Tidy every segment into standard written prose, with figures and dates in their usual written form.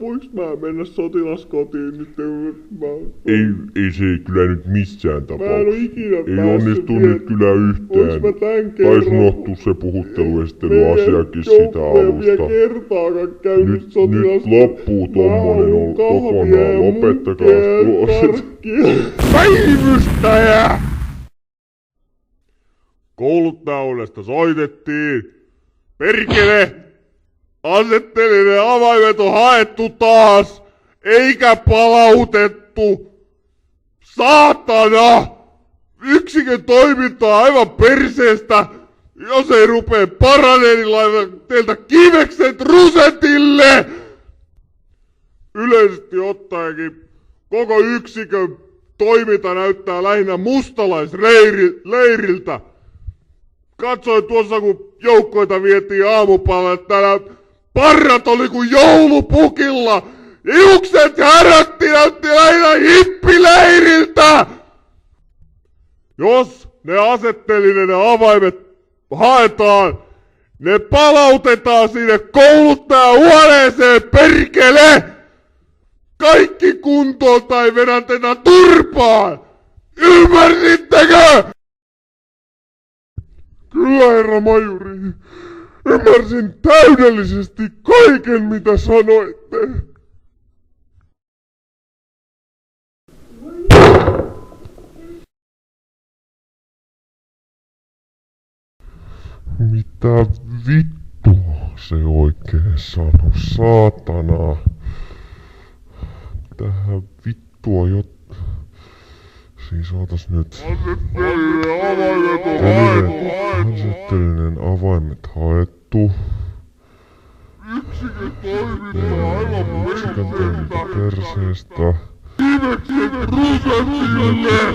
voiks mä mennä sotilaskotiin nyt? Ei se kyllä nyt missään tapauksessa. Mä en oo ikinä Ei päässyt onnistu vielä. nyt kyllä yhtään. Voinks mä tän Taisi kerran? unohtua se puhutteluesittelyasiakin sitä alusta. Vielä kertaakaan käynyt Nyt sotilaskotiin. loppuu tommonen kokonaan. Lopettakaa tuossa. Päivystäjä! Kouluttajaudesta soitettiin. Perkele! Asettellinen avaimet on haettu taas, eikä palautettu. Saatana! Yksikön toiminta on aivan perseestä. Jos ei rupee paranee, niin laitan teiltä kivekset rusetille! Yleisesti ottaenkin koko yksikön toiminta näyttää lähinnä mustalaisleiriltä. Katsoin tuossa, kun joukkoita vietiin aamupalalle, että täällä parrat oli kuin joulupukilla. Hiukset näytti lähinnä hippileiriltä. Jos ne asetteellinen avaimet haetaan, ne palautetaan sinne kouluttajahuoneeseen, perkele! Kaikki kuntoon tai vedätetään turpaan! Ymmärsittekö? Kyllä, herra majuri. Ymmärsin täydellisesti kaiken, mitä sanoitte. Mitä vittua se oikein sano, saatana? Tähän vittua Siis ootas nyt. Asetteellinen avaimet haettu. Yksikön toiminta perseestä. Kivekset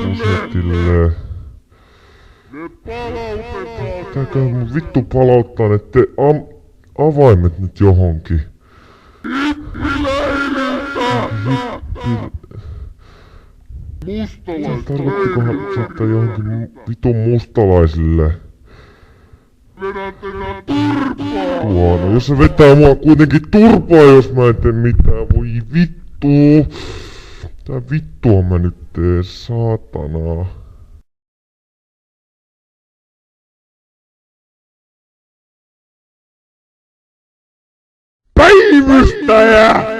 rusetille. Pitääkö mun vittu palauttaa ne avaimet nyt johonkin? Tarkoittikohan sitten johonkin vitun mustalaisille? No jos se vetää mua kuitenkin turpaa, jos mä en tee mitään, voi vittu. Tää vittua mä nyt teen, saatana. Päivystäjä!